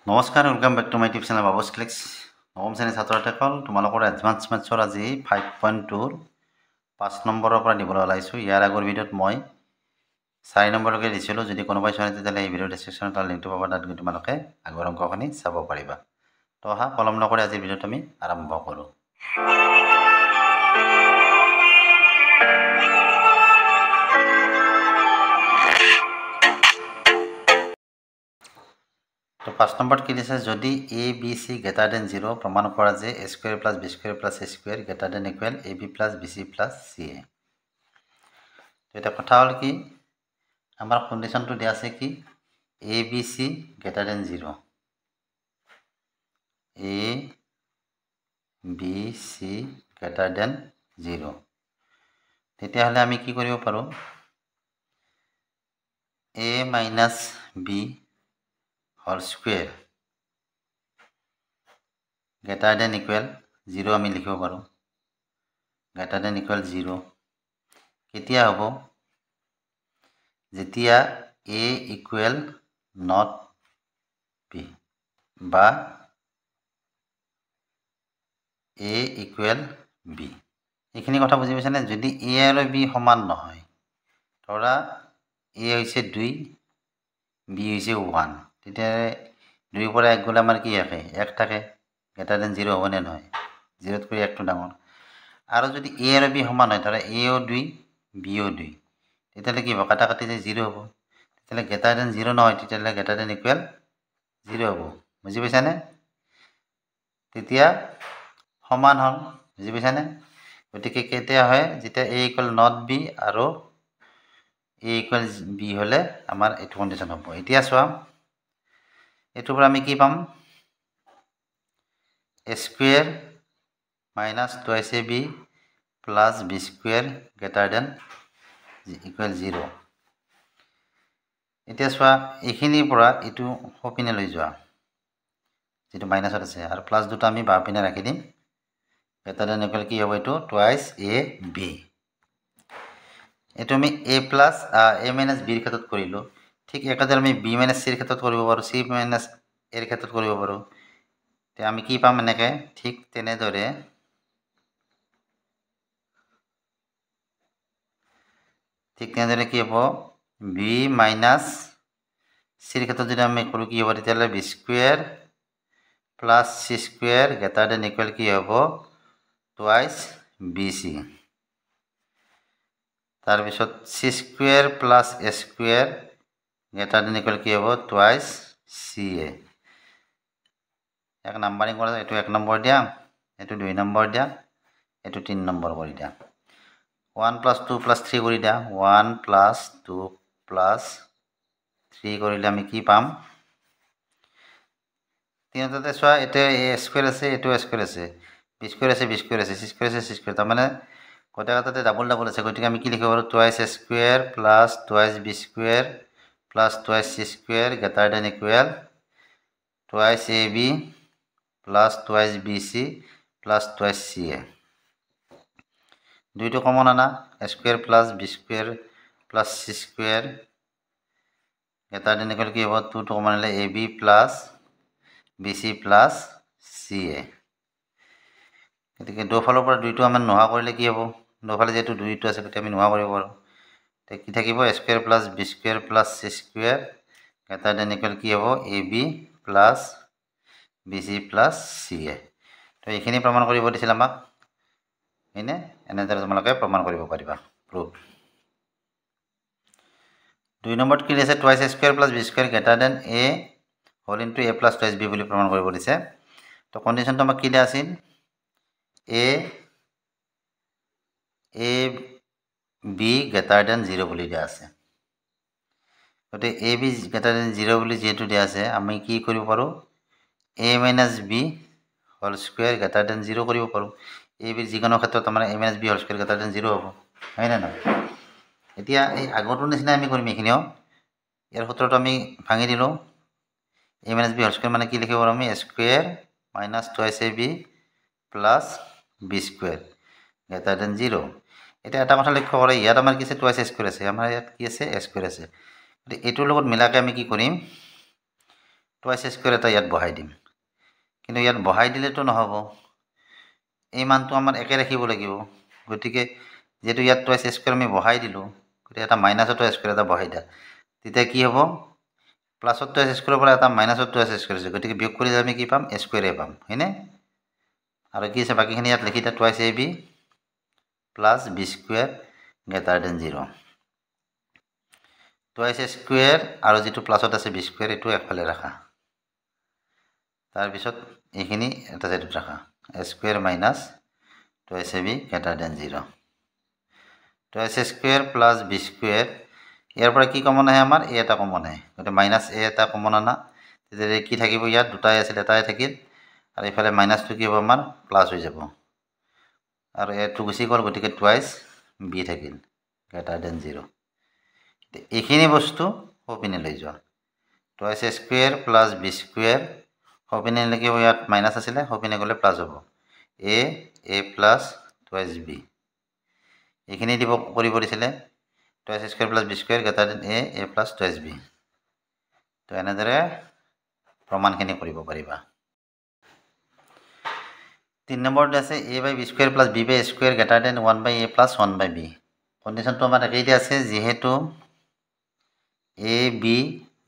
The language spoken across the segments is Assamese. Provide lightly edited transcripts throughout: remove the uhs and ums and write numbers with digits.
নমস্কাৰ welcome back to my tube channel Babu's clicks নৱম শ্ৰেণীৰ ছাত্ৰ-ছাত্ৰীসকল তোমালোকৰ এডভান্স মেথছৰ আজি 5.2 5 নম্বৰৰ পৰা দিবলৈ ওলাইছোঁ। ইয়াৰ আগৰ ভিডিঅ'ত মই 4 নম্বৰলৈকে দিছিলোঁ। যদি কোনোবাই চোৱা তেতিয়াহ'লে এই ভিডিঅ' ডেছক্ৰিপশ্যনত তাৰ লিংকটো পাবা, তাত গৈ তোমালোকে আগৰ অংকখিনি চাব পাৰিবা। তো অহা পলম নকৰি আজিৰ ভিডিঅ'টো আমি আৰম্ভ কৰোঁ। তো 5 নম্বৰত কি দিছে, যদি A B C greater than 0 প্ৰমাণ কৰা যে A square plus B square plus A square greater than equal A B plus B C plus C A. এটা কথা হ'ল কি, আমাৰ কণ্ডিশ্যনটো দিয়া আছে কি A B C greater than 0, A B C greater than 0। তেতিয়াহ'লে আমি কি কৰিব পাৰোঁ, A minus B whole square greater than equal 0 আমি লিখিব পাৰোঁ। গ্ৰেটাৰ দেন ইকুৱেল 0 কেতিয়া হ'ব, যেতিয়া এ ইকুৱেল নট বি বা এ ইকুৱেল বি। এইখিনি কথা বুজি পাইছেনে? যদি এ আৰু বি সমান নহয়, ধৰা এ হৈছে 2, বি হৈছে 1, তেতিয়া 2ৰ পৰা 1 গ'লে আমাৰ কি থাকে, 1 থাকে। গ্ৰেটাৰ দেন 0 হ'বনে নহয়? 0তকৈ 1টো ডাঙৰ। আৰু যদি এ আৰু বি সমান হয়, ধৰা এও 2 বিও 2, তেতিয়াহ'লে কি হ'ব, কাটা কাটি যে 0 হ'ব। তেতিয়াহ'লে গ্ৰেটাৰ দেন 0 নহয়, তেতিয়াহ'লে গ্ৰেটাৰ দেন ইকুৱেল 0 হ'ব। বুজি পাইছানে? তেতিয়া সমান হ'ল। বুজি পাইছানে? গতিকে কেতিয়া হয়, যেতিয়া এ ইকুৱেল নট বি আৰু এ ইকুৱেল বি হ'লে আমাৰ এইটো কণ্ডিশ্যন হ'ব। এতিয়া চোৱা, এইটোৰ পৰা আমি কি পাম, A square minus twice A B plus B square greater than equal 0। এতিয়া চোৱা, এইখিনিৰ পৰা এইটো সপিনে লৈ যোৱা, যিটো মাইনাছত আছে, আৰু প্লাছ দুটা আমি বাওঁ পিনে ৰাখি দিম। গ্ৰেটাৰ দেন ইকুৱেল কি হ'ব, এইটো টুৱাইছ এ বি। এইটো আমি এ প্লাছ এ মাইনাছ বিৰ ক্ষেত্ৰত কৰিলোঁ। ঠিক একেদৰে আমি বি মাইনাছ চিৰ ক্ষেত্ৰত কৰিব পাৰোঁ, চি মাইনাছ এৰ ক্ষেত্ৰত কৰিব পাৰোঁ। এতিয়া আমি কি পাম এনেকৈ, ঠিক তেনেদৰে কি হ'ব, বি মাইনাছ চিৰ ক্ষেত্ৰত যদি আমি কৰোঁ কি হ'ব, তেতিয়াহ'লে B square plus C square greater than equal কি হ'ব, টুৱাইছ বি চি। তাৰপিছত C square plus A square greater than equal কি হ'ব, টুৱাইছ চি এ। এক নাম্বাৰিং কৰা, এইটো 1 নম্বৰ দিয়া, এইটো 2 নম্বৰ দিয়া, এইটো 3 নম্বৰ কৰি দিয়া। 1 + 2 + 3 কৰি দিয়া। 1 + 2 + 3 কৰিলে আমি কি পাম, তিনিটাতে চোৱা, এতিয়া এ স্কুৱেৰ আছে, এইটো স্কুৱেৰ আছে, বি স্কুৱেৰ আছে, বি স্কুৱেৰ আছে, চি স্কুৱেৰ আছে, চি স্কুৱেৰ, তাৰমানে গোটেইকেইটাতে ডাবল ডাবল আছে। গতিকে আমি কি লিখিব পাৰোঁ, twice A square plus twice B square plus twice C square greater than equal twice A B plus twice B C plus twice C A. 2টো কমন আনা, A square plus B square plus C square greater than equal কি হ'ব, 2টো কমন আনিলে A B plus B C plus C A. গতিকে দুফালৰ পৰা 2টো আমাৰ নোহোৱা কৰিলে কি হ'ব, দুফালে যিহেতু 2টো আছে, গতিকে আমি নোহোৱা কৰিব পাৰোঁ। এতিয়া কি থাকিব, A square plus B square plus C square greater than equal কি হ'ব, A B plus B C plus C A. তো এইখিনি প্ৰমাণ কৰিব দিছিল আমাক, হয়নে? এনেদৰে তোমালোকে প্ৰমাণ কৰিব পাৰিবা। প্ৰুফ 2 নম্বৰত কি দিছে, twice A square plus B square greater than A whole into A plus twice B বুলি প্ৰমাণ কৰিব দিছে। তো কণ্ডিশ্যনটো আমাক কি দিয়া আছিল, এ বি গ্ৰেটাৰ দেন 0 বুলি দিয়া আছে। গতিকে এ বি গ্ৰেটাৰ দেন 0 বুলি যিহেতু দিয়া আছে, আমি কি কৰিব পাৰোঁ, A minus B whole square greater than 0 কৰিব পাৰোঁ। এ বিৰ যিকোনো ক্ষেত্ৰত আমাৰ A minus B whole square greater than 0 হ'ব, হয়নে নহয়? এতিয়া এই আগৰটোৰ নিচিনাই আমি কৰিম এইখিনিও। ইয়াৰ সূত্ৰটো আমি ভাঙি দিলোঁ। A minus B whole square মানে কি লিখিব পাৰোঁ আমি, A square minus twice A B plus B square greater than 0। এতিয়া এটা কথা লক্ষ্য কৰে, ইয়াত আমাৰ কি আছে, টুৱাইছ এ স্কুৱেৰ আছে, আমাৰ ইয়াত কি আছে, এ স্কুৱেৰ আছে। গতিকে এইটোৰ লগত মিলাকৈ আমি কি কৰিম, টুৱাইছ এ স্কুৱেৰ এটা ইয়াত বহাই দিম কিন্তু ইয়াত বহাই দিলেতো নহ'ব এই মানটো আমাৰ একে ৰাখিব লাগিব গতিকে যেহেতু ইয়াত টুৱাইছ এ স্কুৱেৰ আমি বহাই দিলোঁ গতিকে এটা মাইনাছত টুৱাইছ স্কুৱেৰ এটা বহাই দিয়া তেতিয়া কি হ'ব প্লাছত টুৱাইছ স্কুৱেৰৰ পৰা এটা মাইনাছত টুৱাইছ স্কুৱেৰ আছে গতিকে বিয়োগ কৰিলে আমি কি পাম এ স্কুৱেৰে পাম হয়নে আৰু কি আছে বাকীখিনি ইয়াত লিখি দিয়া twice A B plus B square greater than 0 twice A square আৰু যিটো প্লাছত আছে বি স্কুৱেৰ এইটো একফালে ৰাখা তাৰপিছত এইখিনি এটা ছাইডত ৰাখা A square minus twice A B greater than 0 twice A square plus B square ইয়াৰ পৰা কি কমন আহে আমাৰ এ এটা কমন আহে গতিকে মাইনাছ এ এটা কমন আনা তেতিয়া কি থাকিব ইয়াত দুটাই আছিল এটাই থাকিল আৰু এইফালে মাইনাছটো কি হ'ব আমাৰ প্লাছ হৈ যাব আৰু এটো গুচি গ'ল গতিকে টুৱাইছ বি থাকিল গ্ৰেটাৰ দেন 0 এইখিনি বস্তু সপিনে লৈ যোৱা twice A square plus B square সপিনে লিখিব ইয়াত মাইনাছ আছিলে সপিনে গ'লে প্লাছ হ'ব এ প্লাছ টুৱাইছ বি এইখিনি দিব কৰিব দিছিলে twice A square plus B square greater than A plus twice B তো এনেদৰে প্ৰমাণখিনি কৰিব পাৰিবা 3 নম্বৰটো আছে A by B square plus B by square greater than 1 by A plus 1 by B কণ্ডিশ্যনটো আমাৰ একেইতে আছে যিহেতু এ বি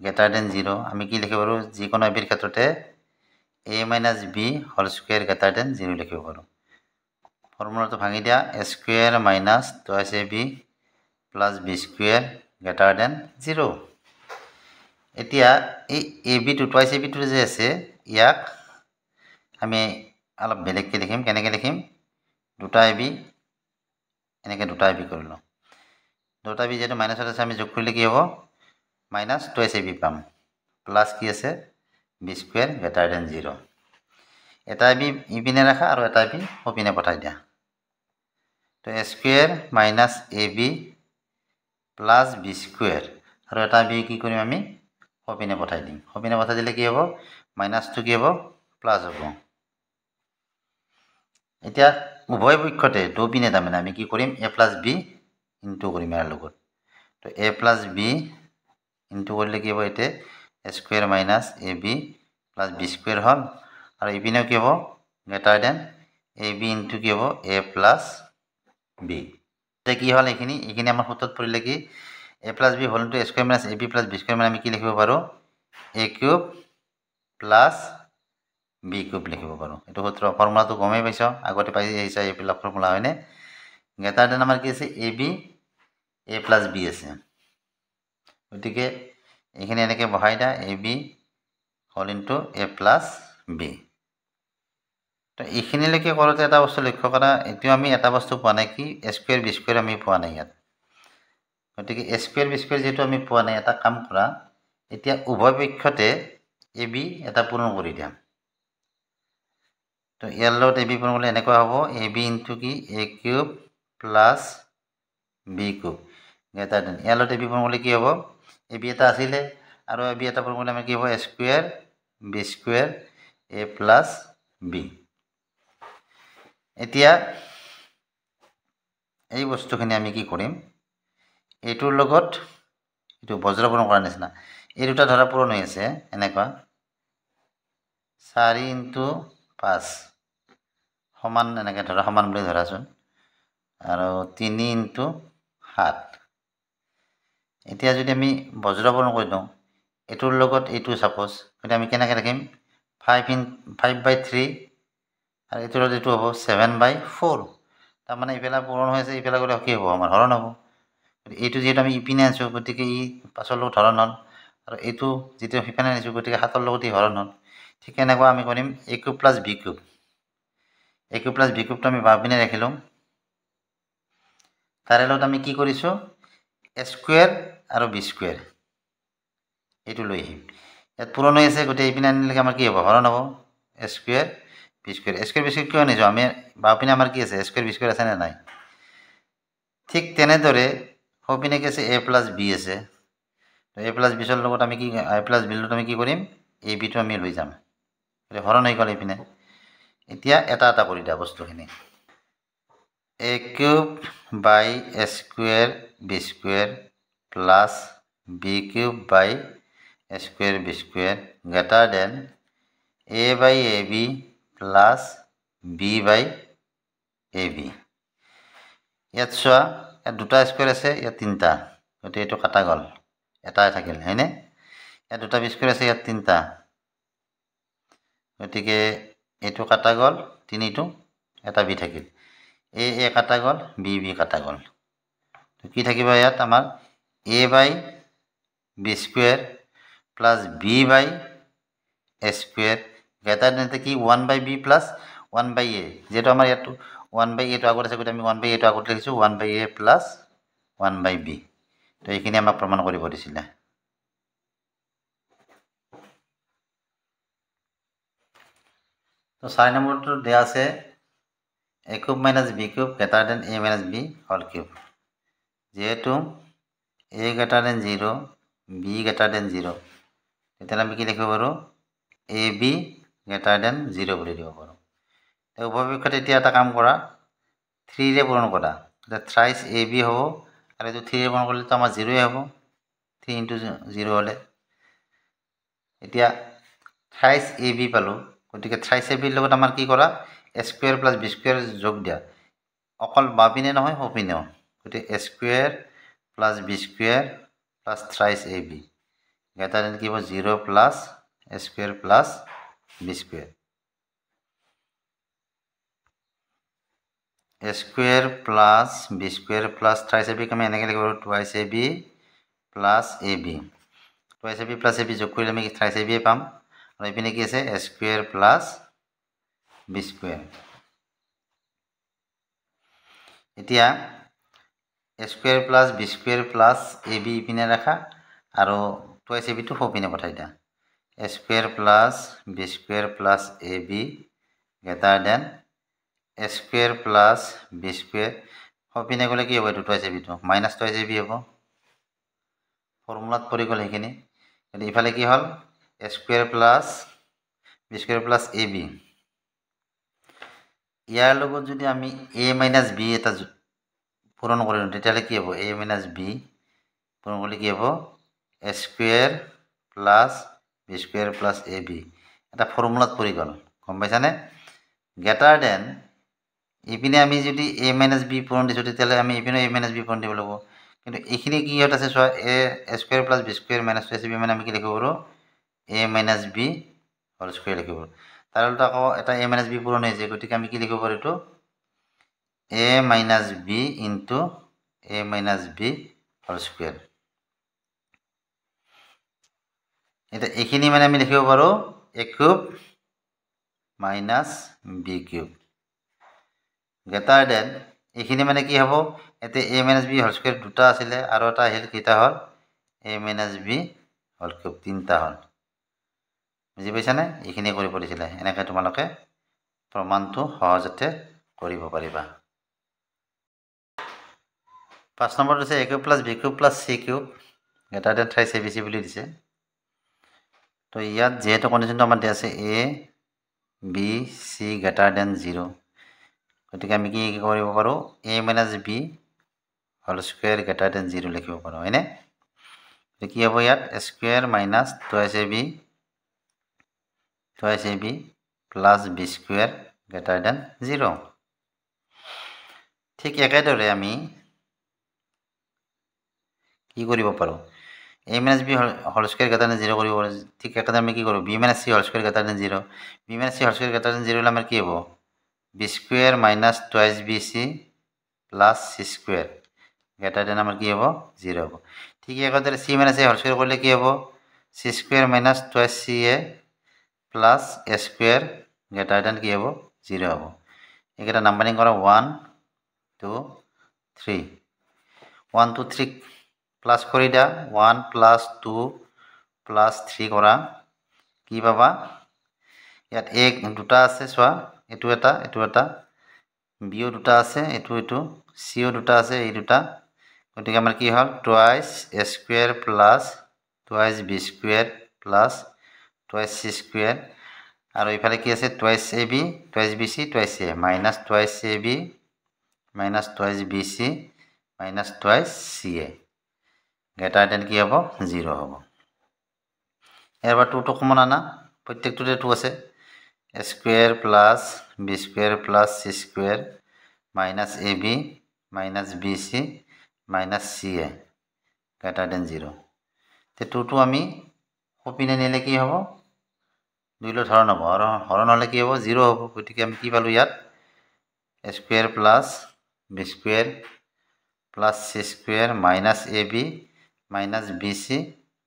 গ্ৰেটাৰ দেন 0 আমি কি লিখিব পাৰোঁ যিকোনো এবিৰ ক্ষেত্ৰতে A minus B whole square greater than 0 লিখিব পাৰোঁ ফৰ্মুলাটো ভাঙি দিয়া A square minus twice A B plus B square greater than 0 এতিয়া এই এ বিটো টুৱাইছ এ বিটো যে আছে ইয়াক আমি অলপ বেলেগকৈ লিখিম কেনেকৈ লিখিম দুটা এ বি এনেকৈ দুটা এ বি কৰিলোঁ দুটা বি যিহেতু মাইনাছত আছে আমি যোগ কৰিলে কি হ'ব মাইনাছ টুৱাইছ এ বি পাম প্লাছ কি আছে বি স্কুৱেৰ গ্ৰেটাৰ দেন 0 এটা এ বি ইপিনে ৰাখা আৰু এটা এ বি সপিনে পঠাই দিয়া তো এ স্কুৱেৰ মাইনাছ এ বি প্লাছ বি স্কুৱেৰ আৰু এটা বি কি কৰিম আমি সপিনে পঠাই দিম সপিনে পঠাই দিলে কি হ'ব মাইনাছটো কি হ'ব প্লাছ হ'ব এতিয়া উভয় পক্ষতে দুপিনে তাৰমানে আমি কি কৰিম এ প্লাছ বি ইনটু কৰিম ইয়াৰ লগত তো এ প্লাছ বি ইনটু কৰিলে কি হ'ব এতিয়া A square minus A B plus B square হ'ল আৰু ইপিনেও কি হ'ব গ্ৰেটাৰ দেন এ বি ইনটু কি হ'ব এ প্লাছ বি এতিয়া কি হ'ল এইখিনি আমাৰ সূত্ৰত পৰিলে কি এ প্লাছ বি হ'ল into a square minus A B plus B square মানে আমি কি লিখিব পাৰোঁ A cube plus B cube লিখিব পাৰোঁ এইটো সূত্ৰ ফৰ্মুলাটো গমেই পাইছ আগতে পাই আহিছা এইবিলাক ফৰ্মুলা হয়নে গ্ৰেটাৰ দেন আমাৰ কি আছে A B A plus B আছে গতিকে এইখিনি এনেকৈ বহাই দিয়া এ বি হ'ল ইনটু এ প্লাছ বি তো এইখিনিলৈকে কৰোঁতে এটা বস্তু লক্ষ্য কৰা এইটো আমি এটা বস্তু পোৱা নাই কি এ স্কুৱেৰ বি স্কুৱেৰ আমি পোৱা নাই ইয়াত গতিকে এ স্কুৱেৰ বি স্কুৱেৰ যিহেতু আমি পোৱা নাই এটা কাম কৰা এতিয়া উভয় পক্ষতে এ বি এটা পূৰণ কৰি দিয়া তো ইয়াৰ লগত এ বি পূৰণ কৰিলে এনেকুৱা হ'ব এ বি ইনটু কি A cube plus B cube greater than ইয়াৰ লগত এ বি পূৰণ কৰিলে কি হ'ব এ বি এটা আছিলে আৰু এ বি এটা পূৰণ কৰিলে আমাৰ কি হ'ব A square B square A plus B এতিয়া এই বস্তুখিনি আমি কি কৰিম এইটোৰ লগত এইটো বজ্ৰ পূৰণ কৰাৰ নিচিনা এই দুটা ধৰা পূৰণ হৈ আছে এনেকুৱা 4 ইনটু 5 সমান এনেকৈ ধৰা সমান বুলি ধৰাচোন আৰু 3 ইনটু 7 এতিয়া যদি আমি বজ্ৰ পূৰণ কৰি দিওঁ এইটোৰ লগত এইটো ছাপ'জ গতিকে আমি কেনেকৈ ৰাখিম 5/3 আৰু এইটোৰ লগত এইটো হ'ব 7/4 তাৰমানে ইফালে পূৰণ হৈ আছে ইফালে গ'লে কি হ'ব আমাৰ হৰণ হ'ব এইটো যিহেতু আমি ইপিনে আনিছোঁ গতিকে ই 5ৰ লগত হৰণ হ'ল আৰু এইটো যিটো সিপিনে আনিছোঁ গতিকে 7ৰ লগত ই হৰণ হ'ল ঠিক এনেকুৱা আমি কৰিম এ কিউব প্লাছ বি কিউব এ কিউব প্লাছ বি কিউবটো আমি বাওঁপিনে ৰাখিলোঁ তাৰে লগত আমি কি কৰিছোঁ এ স্কুৱেৰ আৰু বি স্কুৱেৰ এইটো লৈ আহিম ইয়াত পূৰণ হৈ আছে গতিকে এইপিনে আনিলে আমাৰ কি হ'ব হৰণ হ'ব এ স্কুৱেৰ বি স্কুৱেৰ কিয় আনিছোঁ আমি বাওঁপিনে আমাৰ কি আছে এ স্কুৱেৰ বি স্কুৱেৰ আছেনে নাই ঠিক তেনেদৰে সপিনে কি আছে এ প্লাছ বি আছে এ প্লাছ বিৰ লগত আমি কি এ প্লাছ বিৰ লগত আমি কি কৰিম এ বিটো আমি লৈ যাম হৰণ হৈ গ'ল এইপিনে এতিয়া এটা এটা কৰি দিয়া বস্তুখিনি A cube by A square B square plus B cube by a square b square greater than a by ab plus b by ab. ইয়াত চোৱা ইয়াত দুটা স্কুৱেৰ আছে, ইয়াত তিনিটা, গতিকে এইটো কাটা গ'ল, এটাই থাকিল হয়নে? ইয়াত দুটা বি স্কুৱেৰ আছে, ইয়াত তিনিটা, গতিকে এইটো কাটা গ'ল, তিনিটো, এটা বি থাকিল, এ কাটা গ'ল, বি কাটা গ'ল। কি থাকিব ইয়াত আমাৰ এ by B square plus B by A square greater than কি 1 বাই বি প্লাছ 1 বাই এ, যিহেতু আমাৰ ইয়াতো 1 বাই এটো আগত আছে, গতিকে আমি 1 বাই এটো আগত লিখিছোঁ 1 by A plus 1 by B. তো এইখিনি আমাক প্ৰমাণ কৰিব দিছিলে। তো 4 নম্বৰটো দিয়া আছে a cube minus b cube greater than a minus b whole cube। যেহেতু a greater than 0 b greater than 0, তেতিয়াহ'লে আমি কি লিখিব পাৰোঁ a b greater than 0 বুলি দিব পাৰোঁ। উপপক্ষত এতিয়া এটা কাম কৰা, 3ৰে পূৰণ কৰা, থ্ৰাইছ এ বি হ'ব, আৰু এইটো 3ৰে পূৰণ কৰিলেতো আমাৰ 0ই হ'ব, 3 × 0 হ'লে। এতিয়া থ্ৰাইছ এ বি পালোঁ, গতিকে থ্ৰাইছ এ বিৰ লগত আমাৰ কি কৰা, A square plus B square যোগ দিয়া, অকল বাপিনে নহয় সোঁপিনেও, গতিকে A square plus B square plus thrice A B greater than কি হ'ব 0 plus A square plus B square. A square plus B square plus thrice A বিক আমি এনেকৈ লিখিব পাৰোঁ twice A B plus A B. Twice A B plus A B যোগ কৰিলে আমি থ্ৰাইছ এ বিয়ে পাম, আৰু এইপিনে কি আছে A square plus B square. এতিয়া A square plus B square plus A B ইপিনে ৰাখা, আৰু টুৱাইছ এ বিটো সোঁপিনে পঠাই দিয়া, A square plus B square plus A B greater than A square plus B square, সোঁপিনে গ'লে কি হ'ব এইটো টুৱাইছ এ বিটো মাইনাছ টুৱাইছ এ বি হ'ব, ফৰ্মুলাত পৰি গ'ল সেইখিনি। গতিকে ইফালে কি হ'ল A square plus B square plus A B, ইয়াৰ লগত যদি আমি এ মাইনাছ বি এটা পূৰণ কৰিলোঁ, তেতিয়াহ'লে কি হ'ব এ মাইনাছ বি পূৰণ কৰিলে কি হ'ব A square plus B square plus A B, এটা ফৰ্মুলাত পৰি গ'ল, গম পাইছানে? গ্ৰেটাৰ দেন ইপিনে আমি যদি এ মাইনাছ বি পূৰণ দিছোঁ, তেতিয়াহ'লে আমি ইপিনে এ মাইনাছ বি পূৰণ দিব লাগিব, কিন্তু এইখিনি কি ইয়াত আছে চোৱা A square plus B square minus two A C B, মানে আমি কি লিখিব পাৰোঁ A minus B whole square লিখিব পাৰোঁ। তাৰ ফলত আকৌ এটা এ মাইনাছ বি পূৰণ হৈছে, গতিকে আমি কি লিখিব পাৰোঁ এইটো A minus B into A minus B whole square. এতিয়া এইখিনি মানে আমি লিখিব পাৰোঁ A cube minus B cube greater than এইখিনি মানে কি হ'ব, এতিয়া A minus B whole square দুটা আছিলে, আৰু এটা আহিল কেইটা হ'ল A minus B whole cube, তিনিটা হ'ল। বুজি পাইছানে? এইখিনি কৰিব দিছিলে, এনেকৈ তোমালোকে প্ৰমাণটো সহজতে কৰিব পাৰিবা। 5 নম্বৰটো হৈছে A cube plus B cube plus C cube greater than thrice A B C বুলি দিছে। তো ইয়াত যিহেতু কণ্ডিশ্যনটো আমাৰ দিয়া আছে A B C greater than 0, গতিকে আমি কি কৰিব পাৰোঁ A minus B whole square greater than 0 লিখিব পাৰোঁ, হয়নে? কি হ'ব ইয়াত square minus twice A B plus B square greater than 0। ঠিক একেদৰে আমি কি কৰিব পাৰোঁ A minus B whole square greater than 0 কৰিব পাৰোঁ। ঠিক একেদৰে আমি কি কৰোঁ B minus C whole square greater than 0, B minus C whole square greater than 0 হ'লে আমাৰ কি হ'ব B square minus twice B C plus C square greater than আমাৰ কি হ'ব 0 হ'ব। ঠিক একেদৰে C minus A whole square কৰিলে কি হ'ব C square minus twice C A plus A square greater than কি হ'ব 0 হ'ব। এইকেইটা নাম্বাৰিং কৰা 1 2 3, 1 2 3 প্লাছ কৰি দিয়া, 1 প্লাছ 2 প্লাছ 3 কৰা, কি পাবা ইয়াত এ দুটা আছে চোৱা, এইটো এটা বিও দুটা আছে, এইটো চিও দুটা আছে, এই দুটা, গতিকে আমাৰ কি হ'ল twice A square plus twice B square plus twice C square, আৰু ইফালে কি আছে twice A B twice B C twice A minus twice A B minus twice B C minus twice C A greater than কি হ'ব 0 হ'ব। ইয়াৰ পৰা 2টো কমন আনা প্ৰত্যেকটোতে 2 আছে a square plus b square plus c square minus ab minus bc minus ca greater than 0 তে 2টো আমি কপিনে নিলে কি হ'ব 2 লৈ হৰণ হ'ব হৰণ হ'লে কি হ'ব 0 হ'ব গতিকে আমি কি পালো ইয়াত a square plus b square plus c square minus ab minus bc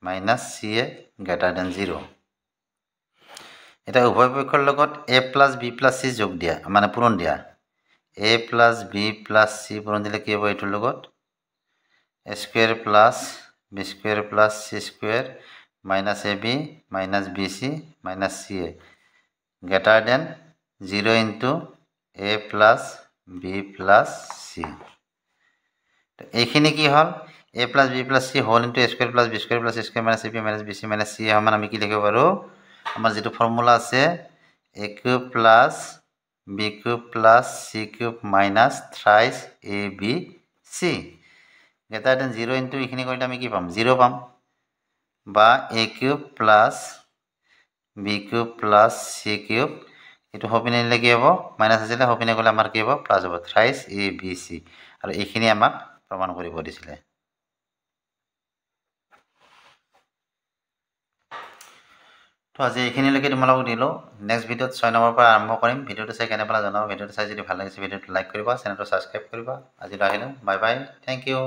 minus ca greater than 0 এটা উভয় পক্ষৰ লগত a plus b plus c যোগ দিয়া মানে পূৰণ দিয়া a plus b plus c পূৰণ দিলে কি হ'ব এটোৰ লগত a square plus b square plus c square minus ab minus bc minus ca greater than 0 into a plus b plus c তো এইখিনি কি হল a plus b plus c whole into a square plus b square plus c square minus ab minus bc minus ca সমান আমি কি লিখিব পাৰো আমাৰ যেটো ফর্মুলা আছে a cube plus b cube plus c cube minus thrice ab c greater than 0 into এইখিনি কৰিলে আমি কি পাম 0 পাম বা a cube plus b cube plus c cube এটো হপিনে নিলে কি হ'ব মাইনাস আছে হপিনে গলে আমাৰ কি হ'ব প্লাস হ'ব thrice a b c আৰু এইখিনি আমাক প্ৰমাণ কৰিব দিছিলে তো আজি এইখিনিলৈকে তোমালোকক দিলো নেক্সট ভিডিওত 6 নম্বৰ পৰা আৰম্ভ কৰিম ভিডিওটো চাই কেনে পালা জনাবা ভিডিওটো চাই যদি ভাল লাগিছে ভিডিওটো লাইক কৰিবা চেনেলটো সাবস্ক্ৰাইব কৰিবা আজি আহিলো বাই বাই থ্যাংক ইউ